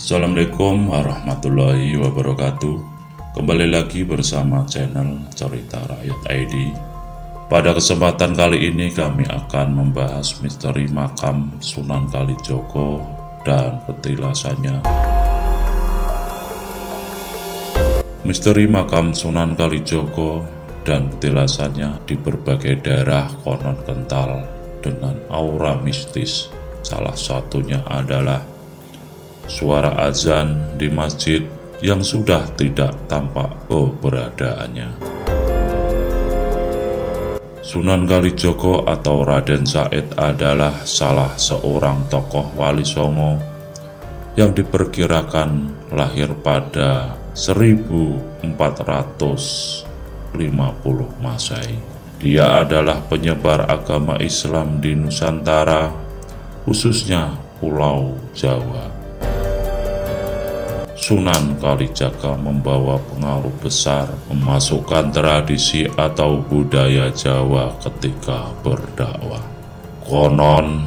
Assalamualaikum warahmatullahi wabarakatuh. Kembali lagi bersama channel Cerita Rakyat ID. Pada kesempatan kali ini kami akan membahas misteri makam Sunan Kalijaga dan petilasannya. Misteri makam Sunan Kalijaga dan petilasannya di berbagai daerah konon kental dengan aura mistis. Salah satunya adalah suara azan di masjid yang sudah tidak tampak keberadaannya. Sunan Kalijaga atau Raden Said adalah salah seorang tokoh Wali Songo yang diperkirakan lahir pada 1450 Masehi. Dia adalah penyebar agama Islam di Nusantara, khususnya Pulau Jawa. Sunan Kalijaga membawa pengaruh besar memasukkan tradisi atau budaya Jawa ketika berdakwah. Konon,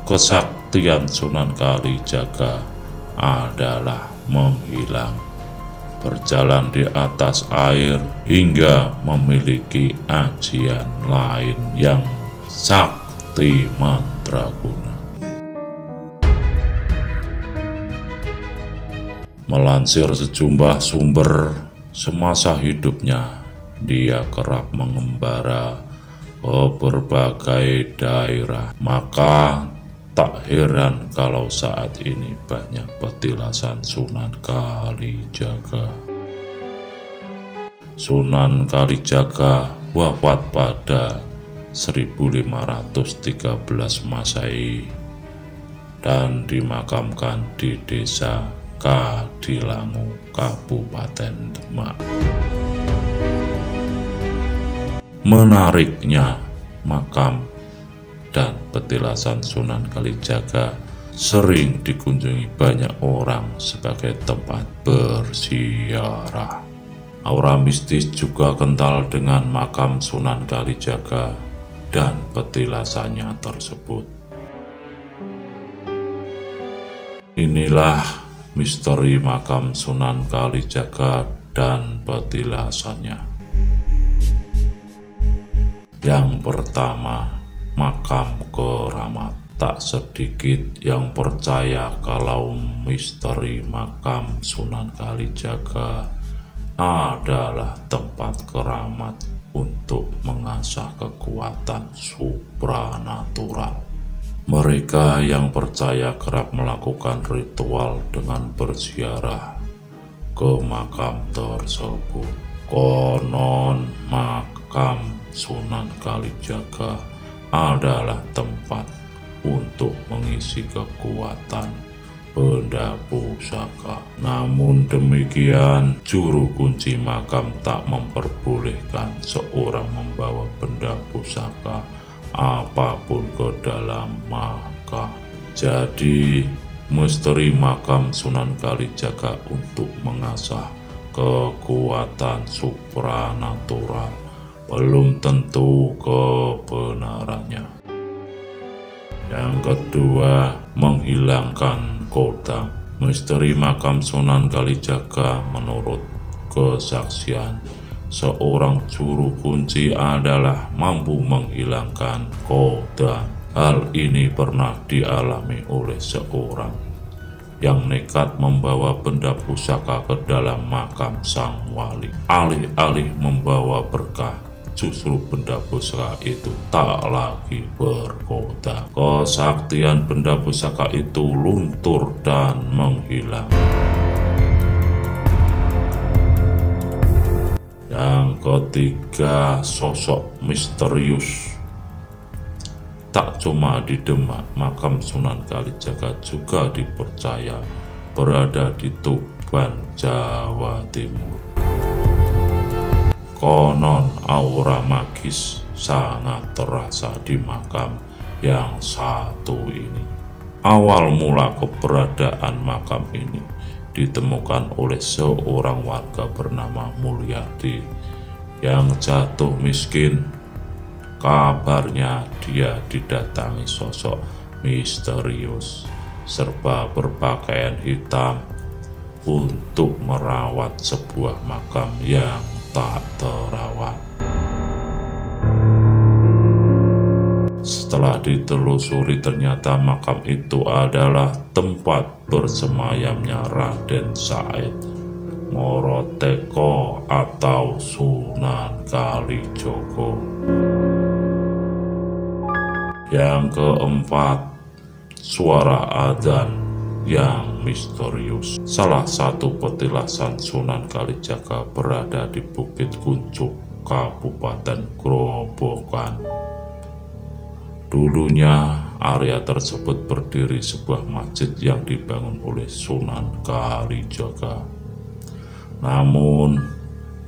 kesaktian Sunan Kalijaga adalah menghilang, berjalan di atas air, hingga memiliki ajian lain yang sakti mandraguna. Melansir sejumlah sumber, semasa hidupnya dia kerap mengembara ke berbagai daerah. Maka tak heran kalau saat ini banyak petilasan Sunan Kalijaga. Sunan Kalijaga wafat pada 1513 Masehi dan dimakamkan di desa Kadilangu, Kabupaten Demak. Menariknya, makam dan petilasan Sunan Kalijaga sering dikunjungi banyak orang sebagai tempat berziarah. Aura mistis juga kental dengan makam Sunan Kalijaga dan petilasannya tersebut. Inilah misteri makam Sunan Kalijaga dan petilasannya. Yang pertama, makam keramat. Tak sedikit yang percaya kalau misteri makam Sunan Kalijaga adalah tempat keramat untuk mengasah kekuatan supranatural. Mereka yang percaya kerap melakukan ritual dengan berziarah ke makam tersebut. Konon makam Sunan Kalijaga adalah tempat untuk mengisi kekuatan benda pusaka. Namun demikian, juru kunci makam tak memperbolehkan seorang membawa benda pusaka apapun ke dalam makam. Jadi misteri makam Sunan Kalijaga untuk mengasah kekuatan supranatural belum tentu kebenarannya. Yang kedua, menghilangkan kodam. Misteri makam Sunan Kalijaga menurut kesaksian seorang juru kunci adalah mampu menghilangkan kodam. Hal ini pernah dialami oleh seorang yang nekat membawa benda pusaka ke dalam makam sang wali. Alih-alih membawa berkah, justru benda pusaka itu tak lagi berkodam. Kesaktian benda pusaka itu luntur dan menghilang. Yang ketiga, sosok misterius. Tak cuma di Demak, makam Sunan Kalijaga juga dipercaya berada di Tuban, Jawa Timur. Konon aura magis sangat terasa di makam yang satu ini. Awal mula keberadaan makam ini ditemukan oleh seorang warga bernama Mulyadi yang jatuh miskin. Kabarnya dia didatangi sosok misterius serba berpakaian hitam untuk merawat sebuah makam yang tak terawat. Setelah ditelusuri, ternyata makam itu adalah tempat bersemayamnya Raden Said Ngoroteko atau Sunan Kalijogo. Yang keempat, suara adzan yang misterius. Salah satu petilasan Sunan Kalijaga berada di Bukit Kuncup, Kabupaten Grobogan. Dulunya area tersebut berdiri sebuah masjid yang dibangun oleh Sunan Kalijaga. Namun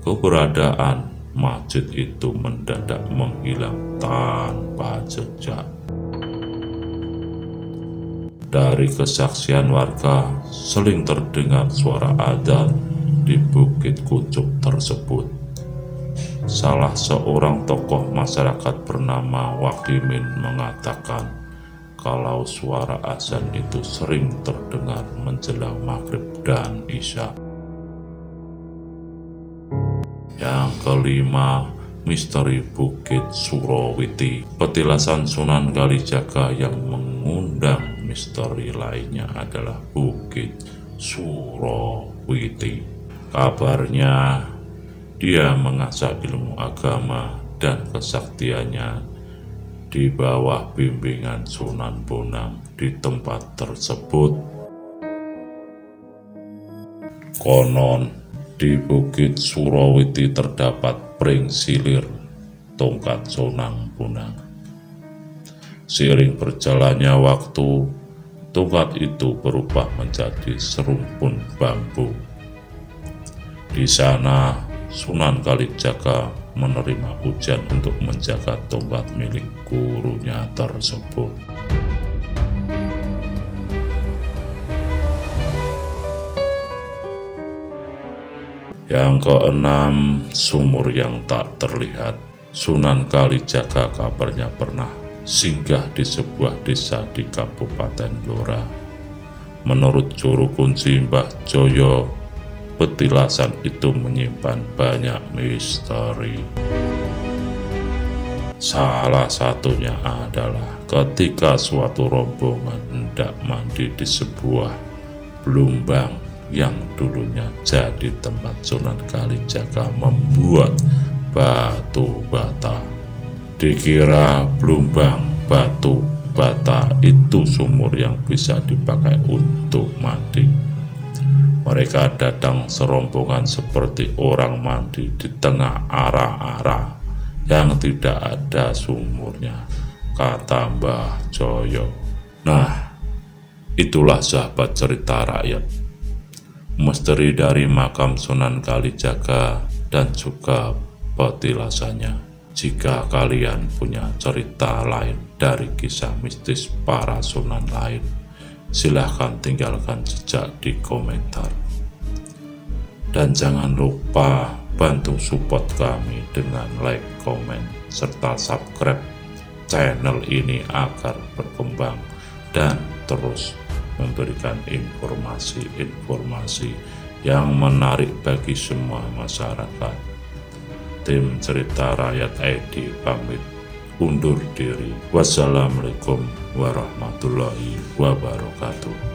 keberadaan masjid itu mendadak menghilang tanpa jejak. Dari kesaksian warga, sering terdengar suara adzan di Bukit Kuncup tersebut. Salah seorang tokoh masyarakat bernama Wakimin mengatakan kalau suara azan itu sering terdengar menjelang maghrib dan isya. Yang kelima, misteri Bukit Surawiti. Petilasan Sunan Kalijaga yang mengundang misteri lainnya adalah Bukit Surawiti. Kabarnya dia mengasah ilmu agama dan kesaktiannya di bawah bimbingan Sunan Bonang di tempat tersebut. Konon di Bukit Surawiti terdapat pring silir tongkat Sunan Bonang. Seiring berjalannya waktu, tongkat itu berubah menjadi serumpun bambu. Di sana Sunan Kalijaga menerima ujian untuk menjaga tongkat milik gurunya tersebut. Yang keenam, sumur yang tak terlihat. Sunan Kalijaga kabarnya pernah singgah di sebuah desa di Kabupaten Blora. Menurut juru kunci Mbah Joyo, petilasan itu menyimpan banyak misteri. Salah satunya adalah ketika suatu rombongan hendak mandi di sebuah blumbang yang dulunya jadi tempat Sunan Kalijaga membuat batu bata. Dikira blumbang batu bata itu sumur yang bisa dipakai untuk mandi. Mereka datang serombongan seperti orang mandi di tengah ara-ara yang tidak ada sumurnya, kata Mbah Joyo. Nah, itulah sahabat cerita rakyat, misteri dari makam Sunan Kalijaga dan juga petilasannya. Jika kalian punya cerita lain dari kisah mistis para sunan lain, silahkan tinggalkan jejak di komentar. Dan jangan lupa bantu support kami dengan like, komen, serta subscribe channel ini agar berkembang dan terus memberikan informasi-informasi yang menarik bagi semua masyarakat. Tim Cerita Rakyat ID pamit undur diri. Wassalamualaikum warahmatullahi wabarakatuh.